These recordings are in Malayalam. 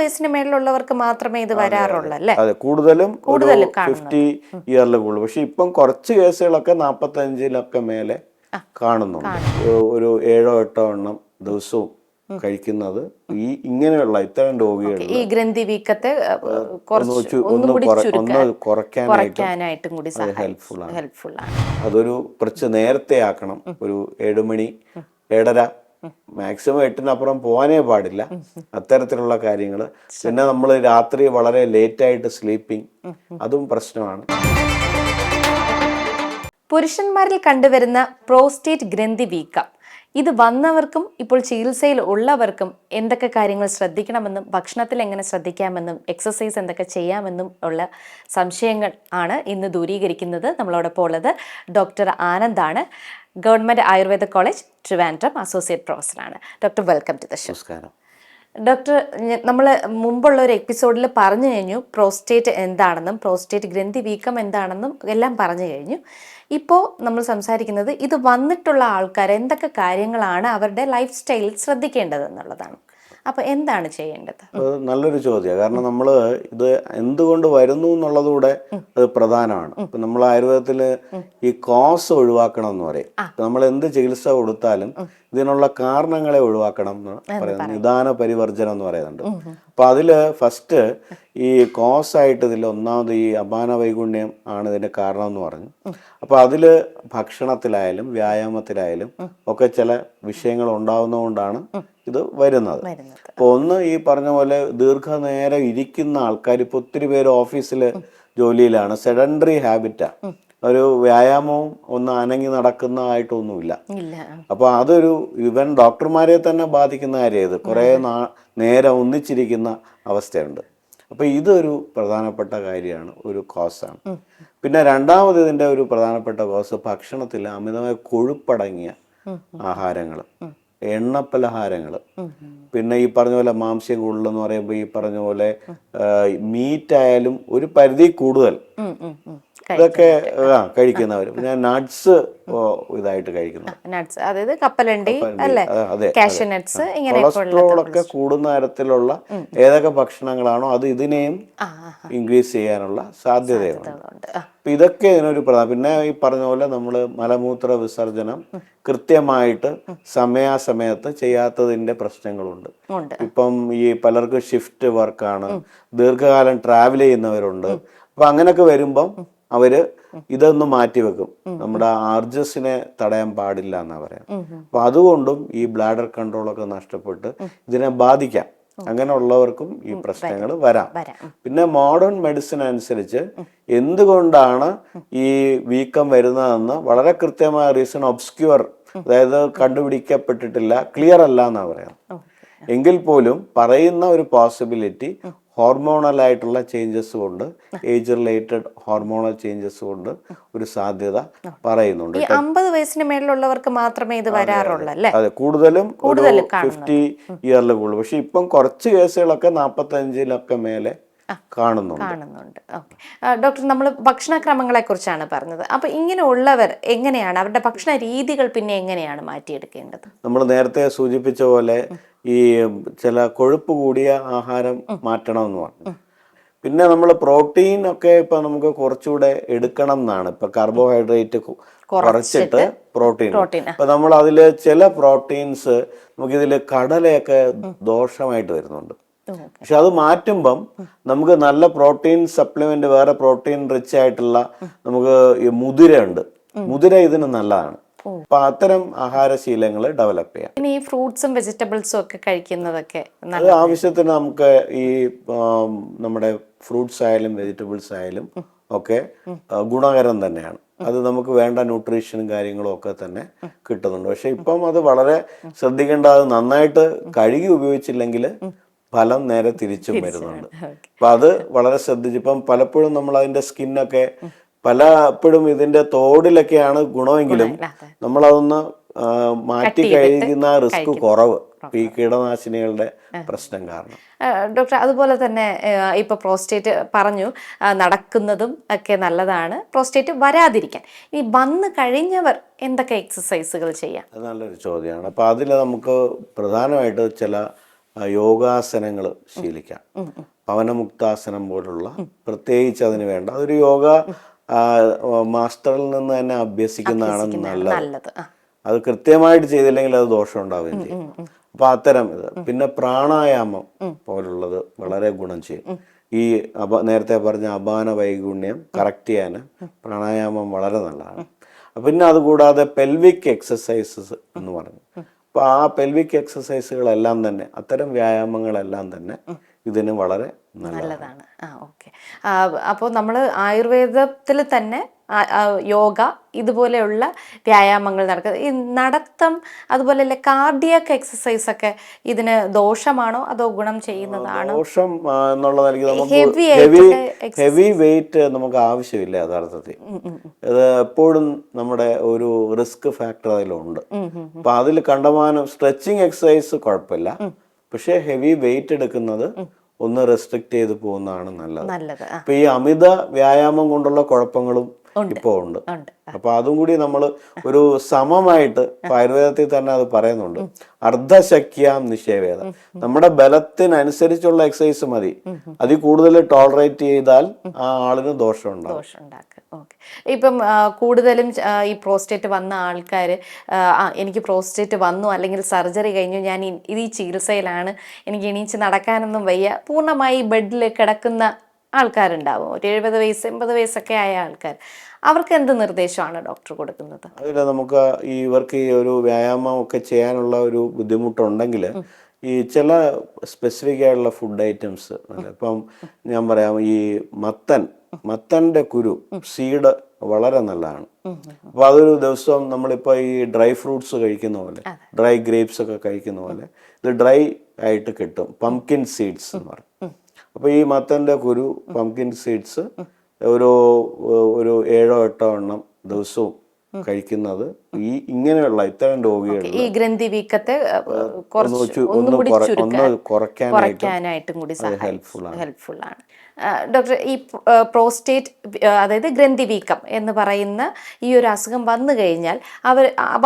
വയസ്സിന് മേളിലുള്ളവർക്ക് മാത്രമേ ഇത് വരാറുള്ളൂ അല്ലേ? അതെ, കൂടുതലും 50 ഇയറിൽ കൂടുതൽ. പക്ഷെ ഇപ്പം കുറച്ച് കേസുകളൊക്കെ 45 മേലെ കാണുന്നുണ്ട്. ഒരു 7-8 എണ്ണം ദിവസവും കഴിക്കുന്നത് ഈ ഇങ്ങനെയുള്ള ഇത്തരം രോഗികൾ ഈ ഗ്രന്ഥി വീക്കത്തെ കുറയ്ക്കാനായിട്ടും കൂടി ഹെൽപ്ഫുൾ ആണ്. അതൊരു കുറച്ച് നേരത്തെ ആക്കണം. ഒരു 7 മണി 7:30 മാക്സിമം 8-നപ്പുറം പോകാനേ പാടില്ല. അത്തരത്തിലുള്ള കാര്യങ്ങൾ. പിന്നെ നമ്മൾ രാത്രി വളരെ ലേറ്റായിട്ട് സ്ലീപ്പിംഗ്, അതും പ്രശ്നമാണ്. പുരുഷന്മാരിൽ കണ്ടുവരുന്ന പ്രോസ്റ്റേറ്റ് ഗ്രന്ഥി വീക്കം ഇത് വന്നവർക്കും ഇപ്പോൾ ചികിത്സയിൽ ഉള്ളവർക്കും എന്തൊക്കെ കാര്യങ്ങൾ ശ്രദ്ധിക്കണമെന്നും ഭക്ഷണത്തിൽ എങ്ങനെ ശ്രദ്ധിക്കാമെന്നും എക്സസൈസ് എന്തൊക്കെ ചെയ്യാമെന്നും ഉള്ള സംശയങ്ങൾ ആണ് ഇന്ന് ദൂരീകരിക്കുന്നത്. നമ്മളോടൊപ്പം ഉള്ളത് ഡോക്ടർ ആനന്ദാണ്, government Ayurveda college Trivandrum associate പ്രൊഫസറാണ്. Doctor, welcome to the show. നമസ്കാരം ഡോക്ടർ. നമ്മൾ മുമ്പുള്ള ഒരു എപ്പിസോഡിൽ പറഞ്ഞു കഴിഞ്ഞു പ്രോസ്റ്റേറ്റ് എന്താണെന്നും പ്രോസ്റ്റേറ്റ് ഗ്രന്ഥി വീക്കം എന്താണെന്നും എല്ലാം പറഞ്ഞു കഴിഞ്ഞു. ഇപ്പോൾ നമ്മൾ സംസാരിക്കുന്നത് ഇത് വന്നിട്ടുള്ള ആൾക്കാർ എന്തൊക്കെ കാര്യങ്ങളാണ് അവരുടെ ലൈഫ് സ്റ്റൈലിൽ ശ്രദ്ധിക്കേണ്ടത് എന്നുള്ളതാണ്. അപ്പോൾ എന്താണ് ചെയ്യേണ്ടത്? നല്ലൊരു ചോദ്യമാണ്. കാരണം നമ്മൾ ഇത് എന്തുകൊണ്ട് വരുന്നു എന്നുള്ളതുകൂടെ അത് പ്രധാനമാണ്. ഇപ്പം നമ്മൾ ആയുർവേദത്തിൽ ഈ കോസ് ഒഴിവാക്കണം എന്ന് പറയും. നമ്മൾ എന്ത് ചികിത്സ കൊടുത്താലും ഇതിനുള്ള കാരണങ്ങളെ ഒഴിവാക്കണം എന്ന് പറയുന്നത് നിദാന പരിവർജനം എന്ന് പറയുന്നുണ്ട്. അപ്പം അതിൽ ഫസ്റ്റ് ഈ കോസായിട്ട് ഇതിൽ ഒന്നാമത് ഈ അപാന വൈഗുണ്യം ആണ് ഇതിൻ്റെ കാരണം എന്ന് പറഞ്ഞു. അപ്പോൾ അതിൽ ഭക്ഷണത്തിലായാലും വ്യായാമത്തിലായാലും ഒക്കെ ചില വിഷയങ്ങൾ ഉണ്ടാവുന്നതുകൊണ്ടാണ് ഇത് വരുന്നത്. അപ്പോൾ ഒന്ന് ഈ പറഞ്ഞ പോലെ ദീർഘനേരം ഇരിക്കുന്ന ആൾക്കാർ, ഇപ്പോൾ ഒത്തിരി പേര് ഓഫീസിൽ ജോലിയിലാണ്, സെഡൻഡറി ഹാബിറ്റാ, ഒരു വ്യായാമവും ഒന്ന് അനങ്ങി നടക്കുന്നതായിട്ടൊന്നുമില്ല. അപ്പോൾ അതൊരു ഇവൻ ഡോക്ടർമാരെ തന്നെ ബാധിക്കുന്ന കാര്യം. ഇത് കുറേ നേരം ഒന്നിച്ചിരിക്കുന്ന അവസ്ഥയുണ്ട്. അപ്പോൾ ഇതൊരു പ്രധാനപ്പെട്ട കാര്യമാണ്, ഒരു കോസാണ്. പിന്നെ രണ്ടാമത് ഇതിൻ്റെ ഒരു പ്രധാനപ്പെട്ട കോസ് ഭക്ഷണത്തിൽ അമിതമായ കൊഴുപ്പടങ്ങിയ ആഹാരങ്ങൾ, എണ്ണപ്പലഹാരങ്ങൾ, പിന്നെ ഈ പറഞ്ഞ പോലെ മാംസ്യം കൂടുതലെന്ന് പറയുമ്പോൾ ഈ പറഞ്ഞ പോലെ മീറ്റായാലും ഒരു പരിധി കൂടുതൽ ഇതൊക്കെ കഴിക്കുന്നവർ. പിന്നെ നട്ട്സ് ഇതായിട്ട് കഴിക്കുന്നു, അതായത് കപ്പലണ്ടി, കൊളസ്ട്രോളൊക്കെ കൂടുന്ന തരത്തിലുള്ള ഏതൊക്കെ ഭക്ഷണങ്ങളാണോ അത് ഇതിനെയും ഇൻക്രീസ് ചെയ്യാനുള്ള സാധ്യതയുണ്ട്. അപ്പൊ ഇതൊക്കെ ഇതിനൊരു പ്രധാന. പിന്നെ ഈ പറഞ്ഞ പോലെ നമ്മൾ മലമൂത്ര വിസർജനം കൃത്യമായിട്ട് സമയാസമയത്ത് ചെയ്യാത്തതിന്റെ പ്രശ്നങ്ങളുണ്ട്. ഇപ്പം ഈ പലർക്കും ഷിഫ്റ്റ് വർക്കാണ്, ദീർഘകാലം ട്രാവൽ ചെയ്യുന്നവരുണ്ട്. അപ്പൊ അങ്ങനെയൊക്കെ വരുമ്പം അവര് ഇതൊന്ന് മാറ്റിവെക്കും. നമ്മുടെ ആർജസിനെ തടയാൻ പാടില്ല എന്നാ പറയാം. അപ്പൊ അതുകൊണ്ടും ഈ ബ്ലാഡർ കൺട്രോളൊക്കെ നഷ്ടപ്പെട്ട് ഇതിനെ ബാധിക്കാം. അങ്ങനെയുള്ളവർക്കും ഈ പ്രശ്നങ്ങൾ വരാം. പിന്നെ മോഡേൺ മെഡിസിൻ അനുസരിച്ച് എന്തുകൊണ്ടാണ് ഈ വീക്കം വരുന്നതെന്ന് വളരെ കൃത്യമായ റീസൺ ഒബ്സ്ക്യൂർ, അതായത് കണ്ടുപിടിക്കപ്പെട്ടിട്ടില്ല, ക്ലിയർ അല്ല എന്നാ പറയാം. എങ്കിൽ പോലും പറയുന്ന ഒരു പോസിബിലിറ്റി ഹോർമോണൽ ആയിട്ടുള്ള ചേഞ്ചസ് കൊണ്ട്, ഏജ് റിലേറ്റഡ് ഹോർമോണൽ ചേഞ്ചസ് കൊണ്ട് ഒരു സാധ്യത പറയുന്നുണ്ട്. 50 വയസ്സിന് മേളിലുള്ളവർക്ക് മാത്രമേ ഇത് വരാറുള്ളൂ അല്ലേ? അതെ, കൂടുതലും 50 ഇയറിൽ കൂടുതൽ. പക്ഷെ ഇപ്പം കുറച്ച് കേസുകളൊക്കെ 45 മേലെ കാണുന്നുണ്ട്. ഡോക്ടർ, നമ്മൾ ഭക്ഷണക്രമങ്ങളെ കുറിച്ചാണ് പറഞ്ഞത്. അപ്പൊ ഇങ്ങനെ ഉള്ളവർ എങ്ങനെയാണ് അവരുടെ ഭക്ഷണ രീതികൾ പിന്നെ എങ്ങനെയാണ് മാറ്റിയെടുക്കേണ്ടത്? നമ്മൾ നേരത്തെ സൂചിപ്പിച്ച പോലെ ഈ ചില കൊഴുപ്പ് കൂടിയ ആഹാരം മാറ്റണം എന്ന് പറഞ്ഞു. പിന്നെ നമ്മൾ പ്രോട്ടീൻ ഒക്കെ ഇപ്പൊ നമുക്ക് കുറച്ചുകൂടെ എടുക്കണം എന്നാണ്. ഇപ്പൊ കാർബോഹൈഡ്രേറ്റ് കുറച്ചിട്ട് പ്രോട്ടീൻ. അപ്പൊ നമ്മൾ അതില് ചില പ്രോട്ടീൻസ് നമുക്കിതിൽ കടലയൊക്കെ ദോഷമായിട്ട് വരുന്നുണ്ട്. പക്ഷെ അത് മാറ്റുമ്പം നമുക്ക് നല്ല പ്രോട്ടീൻ സപ്ലിമെന്റ്, വേറെ പ്രോട്ടീൻ റിച്ച് ആയിട്ടുള്ള നമുക്ക് ഈ മുതിര ഉണ്ട്. മുതിര ഇതിന് നല്ലതാണ്. അപ്പൊ അത്തരം ആഹാരശീലങ്ങൾ ഡെവലപ്പ് ചെയ്യാം. പിന്നെ ഈ ഫ്രൂട്ട്സും വെജിറ്റബിൾസും ഒക്കെ കഴിക്കുന്നതൊക്കെ അത് ആവശ്യത്തിന് നമുക്ക് ഈ നമ്മുടെ ഫ്രൂട്ട്സ് ആയാലും വെജിറ്റബിൾസ് ആയാലും ഒക്കെ ഗുണകരം തന്നെയാണ്. അത് നമുക്ക് വേണ്ട ന്യൂട്രീഷനും കാര്യങ്ങളും ഒക്കെ തന്നെ കിട്ടുന്നുണ്ട്. പക്ഷെ ഇപ്പം അത് വളരെ ശ്രദ്ധിക്കേണ്ട, അത് നന്നായിട്ട് കഴുകി ഉപയോഗിച്ചില്ലെങ്കിൽ ഫലം നേരെ തിരിച്ചും വരുന്നുണ്ട്. അപ്പൊ അത് വളരെ ശ്രദ്ധിച്ച്, ഇപ്പം പലപ്പോഴും നമ്മൾ അതിന്റെ സ്കിന്നൊക്കെ പലപ്പോഴും ഇതിന്റെ തോടിലൊക്കെയാണ് ഗുണമെങ്കിലും നമ്മളതൊന്ന് മാറ്റി കഴിക്കുന്ന റിസ്ക് കുറവ് ഈ കീടനാശിനികളുടെ പ്രശ്നം കാരണം. ഡോക്ടർ, അതുപോലെ തന്നെ ഇപ്പൊ പ്രോസ്റ്റേറ്റ് പറഞ്ഞു, നടക്കുന്നതും ഒക്കെ നല്ലതാണ് പ്രോസ്റ്റേറ്റ് വരാതിരിക്കാൻ. ഈ വന്നു കഴിഞ്ഞവർ എന്തൊക്കെ എക്സസൈസുകൾ ചെയ്യാം? അത് നല്ലൊരു ചോദ്യമാണ്. അപ്പൊ അതിൽ നമുക്ക് പ്രധാനമായിട്ട് ചില യോഗാസനങ്ങൾ ശീലിക്കാം. പവനമുക്താസനം പോലുള്ള പ്രത്യേകിച്ച് അതിന് വേണ്ട അതൊരു യോഗ മാസ്റ്ററിൽ നിന്ന് തന്നെ അഭ്യസിക്കുന്നതാണ് നല്ലത്. അത് കൃത്യമായിട്ട് ചെയ്തില്ലെങ്കിൽ അത് ദോഷം ഉണ്ടാവുകയും ചെയ്യും. അപ്പൊ അത്തരം ഇത് പിന്നെ പ്രാണായാമം പോലുള്ളത് വളരെ ഗുണം ചെയ്യും. ഈ നേരത്തെ പറഞ്ഞ അപാന വൈഗുണ്യം കറക്റ്റ് ചെയ്യാൻ പ്രാണായാമം വളരെ നല്ലതാണ്. പിന്നെ അതുകൂടാതെ പെൽവിക് എക്സസൈസസ് എന്ന് പറഞ്ഞു. അപ്പോൾ ആ പെൽവിക് എക്സസൈസുകളെല്ലാം തന്നെ അത്തരം വ്യായാമങ്ങളെല്ലാം തന്നെ ഇതിന് വളരെ നല്ലതാണ്. ഓക്കെ. അപ്പോൾ നമ്മൾ ആയുർവേദത്തിൽ തന്നെ യോഗ ഇതുപോലെയുള്ള വ്യായാമങ്ങൾ നടക്കുക. ഈ നടത്തം അതുപോലെ കാർഡിയക് എക്സസൈസ് ഒക്കെ ഇതിന് ദോഷമാണോ അതോ ഗുണം ചെയ്യുന്നതാണോ? ദോഷം എന്നുള്ള നിലയ്ക്ക് നമുക്ക് ഹെവി വെയിറ്റ് നമുക്ക് ആവശ്യമില്ല യഥാർത്ഥത്തിൽ. ഇത് എപ്പോഴും നമ്മുടെ ഒരു റിസ്ക് ഫാക്ടർ അതിലുണ്ട്. അപ്പൊ അതിൽ കണ്ടമാനം സ്ട്രെച്ചിങ് എക്സസൈസ് കുഴപ്പമില്ല, പക്ഷെ ഹെവി വെയിറ്റ് എടുക്കുന്നത് ഒന്ന് റെസ്ട്രിക്ട് ചെയ്ത് പോകുന്നതാണ് നല്ലത്. ഇപ്പൊ ഈ അമിത വ്യായാമം കൊണ്ടുള്ള കുഴപ്പങ്ങളും ഇപ്പോ ഉണ്ട്. അപ്പൊ അതും കൂടി നമ്മൾ ഒരു സമമായിട്ട് ആയുർവേദത്തിൽ തന്നെ അത് പറയുന്നുണ്ട്, അർദ്ധശക്യാം നിഷേവേദം. നമ്മുടെ ബലത്തിനനുസരിച്ചുള്ള എക്സസൈസ് മതി, അതിൽ കൂടുതൽ ടോളറേറ്റ് ചെയ്താൽ ആ ആളിന് ദോഷം ഉണ്ടാക്കും. ഇപ്പം കൂടുതലും ഈ പ്രോസ്റ്റേറ്റ് വന്ന ആൾക്കാർ എനിക്ക് പ്രോസ്റ്റേറ്റ് വന്നു അല്ലെങ്കിൽ സർജറി കഴിഞ്ഞു, ഞാൻ ഈ ചികിത്സയിലാണ്, എനിക്ക് എണീച്ച് നടക്കാനൊന്നും വയ്യ, പൂർണ്ണമായി ബെഡിൽ കിടക്കുന്ന ആൾക്കാരുണ്ടാവും. ഒരു 70 വയസ്സ് 80 വയസ്സൊക്കെ ആയ ആൾക്കാർ, അവർക്ക് എന്ത് നിർദ്ദേശമാണ് ഡോക്ടർ കൊടുക്കുന്നത്? അതിൽ നമുക്ക് ഇവർക്ക് ഈ ഒരു വ്യായാമം ഒക്കെ ചെയ്യാനുള്ള ഒരു ബുദ്ധിമുട്ടുണ്ടെങ്കിൽ ഈ ചില സ്പെസിഫിക് ആയിട്ടുള്ള ഫുഡ് ഐറ്റംസ്, ഇപ്പം ഞാൻ പറയാം, ഈ മത്തൻ്റെ കുരു സീഡ് വളരെ നല്ലതാണ്. അപ്പൊ അതൊരു ദിവസം നമ്മളിപ്പോൾ ഈ ഡ്രൈ ഫ്രൂട്ട്സ് കഴിക്കുന്ന പോലെ, ഡ്രൈ ഗ്രേപ്സ് ഒക്കെ കഴിക്കുന്ന പോലെ ഇത് ഡ്രൈ ആയിട്ട് കിട്ടും. പംകിൻ സീഡ്സ് എന്ന് പറയും. അപ്പൊ ഈ മത്തൻ്റെ കുരു, പംകിൻ സീഡ്സ് ഒരു 7-8 എണ്ണം ദിവസവും കഴിക്കുന്നത് ഈ ഇങ്ങനെയുള്ള ഇത്തരം രോഗികൾ ഈ ഗ്രന്ഥി വീക്കത്തെ കുറയ്ക്കാനായിട്ടും കൂടി ഹെൽപ്ഫുൾ ആണ്. ഡോക്ടർ, ഈ പ്രോസ്റ്റേറ്റ് അതായത് ഗ്രന്ഥി വീക്കം എന്ന് പറയുന്ന ഈ ഒരു അസുഖം വന്നു കഴിഞ്ഞാൽ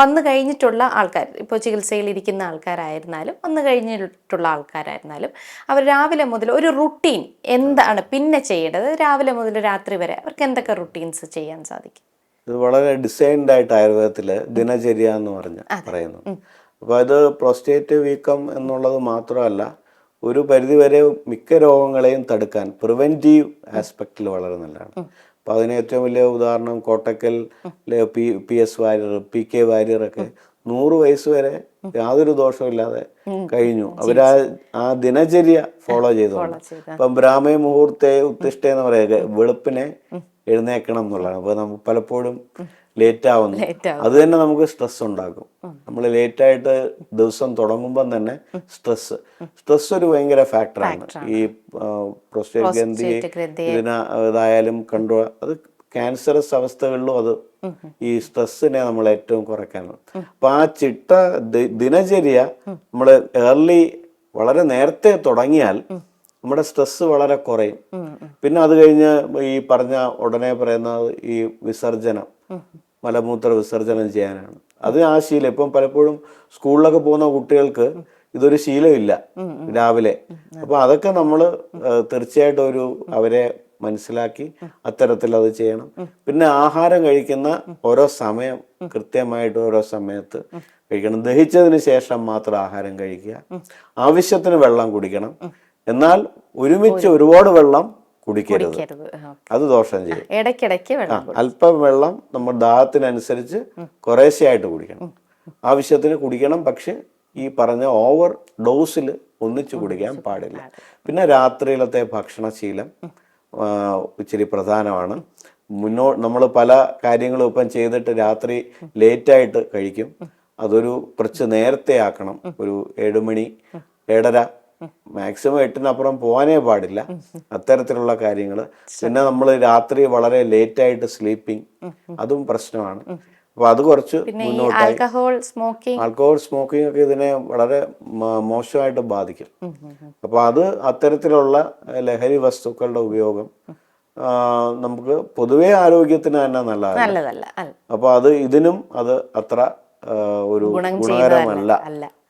വന്നു കഴിഞ്ഞിട്ടുള്ള ആൾക്കാർ, ഇപ്പോൾ ചികിത്സയിൽ ഇരിക്കുന്ന ആൾക്കാരായിരുന്നാലും വന്നു കഴിഞ്ഞിട്ടുള്ള ആൾക്കാരായിരുന്നാലും, അവർ രാവിലെ മുതൽ ഒരു റുട്ടീൻ എന്താണ് പിന്നെ ചെയ്യേണ്ടത്? രാവിലെ മുതൽ രാത്രി വരെ അവർക്ക് എന്തൊക്കെ റുട്ടീൻസ് ചെയ്യാൻ സാധിക്കും? ഇത് വളരെ ഡിസൈൻഡ് ആയിട്ട് ആയുർവേദത്തിൽ ദിനചര്യ എന്ന് പറയുന്നു. അപ്പോൾ ഇത് പ്രോസ്റ്റേറ്റ് വീക്കം എന്നുള്ളത് മാത്രമല്ല, ഒരു പരിധിവരെ മിക്ക രോഗങ്ങളെയും തടുക്കാൻ പ്രിവെൻറ്റീവ് ആസ്പെക്റ്റിൽ വളരെ നല്ലതാണ്. അപ്പം അതിന് ഏറ്റവും വലിയ ഉദാഹരണം കോട്ടക്കൽ PS വാര്യർ, PK വാര്യറൊക്കെ 100 വയസ്സ് വരെ യാതൊരു ദോഷമില്ലാതെ കഴിഞ്ഞു. ആ ദിനചര്യ ഫോളോ ചെയ്തുകൊണ്ട്. ഇപ്പം ബ്രാഹ്മേ മുഹൂർത്തെ ഉത്തിഷ്ഠ എന്ന് പറയുക, വെളുപ്പിനെ എഴുന്നേക്കണം എന്നുള്ളതാണ്. അപ്പോൾ നമുക്ക് പലപ്പോഴും ലേറ്റ് ആവുന്നു. അത് തന്നെ നമുക്ക് സ്ട്രെസ് ഉണ്ടാക്കും. നമ്മൾ ലേറ്റായിട്ട് ദിവസം തുടങ്ങുമ്പം തന്നെ സ്ട്രെസ് ഒരു ഭയങ്കര ഫാക്ടറാണ്. ഈ പ്രോസ്റ്റേറ്റ് ഗ്രന്ഥി ഇതായാലും കൺട്രോൾ, അത് ക്യാൻസറസ് അവസ്ഥകളിലും അത് ഈ സ്ട്രെസ്സിനെ നമ്മൾ ഏറ്റവും കുറയ്ക്കാനാണ്. അപ്പൊ ആ ചിട്ട ദിനചര്യ നമ്മൾ വളരെ നേരത്തെ തുടങ്ങിയാൽ നമ്മുടെ സ്ട്രെസ് വളരെ കുറയും. പിന്നെ അത് കഴിഞ്ഞ് ഈ പറഞ്ഞ ഉടനെ പറയുന്ന ഈ വിസർജനം, മലമൂത്ര വിസർജനം ചെയ്യാനാണ്. അത് ആ ശീലം ഇപ്പം പലപ്പോഴും സ്കൂളിലൊക്കെ പോകുന്ന കുട്ടികൾക്ക് ഇതൊരു ശീലമില്ല രാവിലെ. അപ്പൊ അതൊക്കെ നമ്മൾ തീർച്ചയായിട്ടും അവരെ മനസ്സിലാക്കി അത്തരത്തിൽ അത് ചെയ്യണം. പിന്നെ ആഹാരം കഴിക്കുന്ന ഓരോ സമയം കൃത്യമായിട്ട് ഓരോ സമയത്ത് കഴിക്കണം. ദഹിച്ചതിന് ശേഷം മാത്രം ആഹാരം കഴിക്കുക. ആവശ്യത്തിന് വെള്ളം കുടിക്കണം. എന്നാൽ ഒരുമിച്ച് ഒരുപാട് വെള്ളം കുടിക്കരുത്, അത് ദോഷം ചെയ്യും. ഇടയ്ക്കിടയ്ക്ക് അല്പം വെള്ളം നമ്മൾ ദാഹത്തിനനുസരിച്ച് കുറേശ്ശെയായിട്ട് കുടിക്കണം. ആവശ്യത്തിന് കുടിക്കണം, പക്ഷെ ഈ പറഞ്ഞ ഓവർ ഡോസിൽ ഒന്നിച്ച് കുടിക്കാൻ പാടില്ല. പിന്നെ രാത്രിയിലത്തെ ഭക്ഷണശീലം ഇച്ചിരി പ്രധാനമാണ്. നമ്മൾ പല കാര്യങ്ങളും ഇപ്പം ചെയ്തിട്ട് രാത്രി ലേറ്റായിട്ട് കഴിക്കും. അതൊരു കുറച്ച് നേരത്തെ ആക്കണം. ഒരു 7 മണി 7:30, മാക്സിമം 8-നപ്പുറം പോകാനേ പാടില്ല. അത്തരത്തിലുള്ള കാര്യങ്ങൾ. പിന്നെ നമ്മൾ രാത്രി വളരെ ലേറ്റായിട്ട് സ്ലീപ്പിംഗ്, അതും പ്രശ്നമാണ്. അപ്പൊ അത് കുറച്ച് മുന്നോട്ടായി. ആൽക്കഹോൾ സ്മോക്കിംഗ് ഒക്കെ ഇതിനെ വളരെ മോശമായിട്ട് ബാധിക്കും. അപ്പൊ അത് അത്തരത്തിലുള്ള ലഹരി വസ്തുക്കളുടെ ഉപയോഗം നമുക്ക് പൊതുവെ ആരോഗ്യത്തിന് തന്നെ നല്ലതല്ല. അപ്പൊ ഇതിനും അത് അത്ര ഒരു ഗുണകരമല്ല.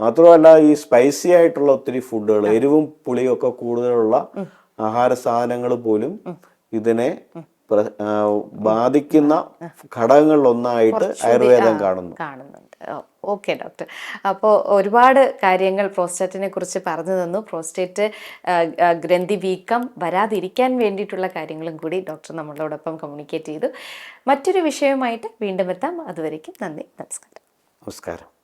മാത്രമല്ല ഈ സ്പൈസി ആയിട്ടുള്ള ഒത്തിരി ഫുഡുകൾ, എരിവും പുളിയും ഒക്കെ കൂടുതലുള്ള ആഹാര സാധനങ്ങൾ പോലും ഇതിനെ ബാധിക്കുന്ന ഘടകങ്ങളിലൊന്നായിട്ട് ആയുർവേദം കാണുന്നുണ്ട്. ഓക്കെ ഡോക്ടർ, അപ്പോൾ ഒരുപാട് കാര്യങ്ങൾ പ്രോസ്റ്റേറ്റിനെ കുറിച്ച് പറഞ്ഞു തന്നു. പ്രോസ്റ്റേറ്റ് ഗ്രന്ഥി വീക്കം വരാതിരിക്കാൻ വേണ്ടിയിട്ടുള്ള കാര്യങ്ങളും കൂടി ഡോക്ടർ നമ്മളോടൊപ്പം കമ്മ്യൂണിക്കേറ്റ് ചെയ്തു. മറ്റൊരു വിഷയവുമായിട്ട് വീണ്ടും എത്താം. അതുവരേക്കും നന്ദി, നമസ്കാരം. നമസ്കാരം.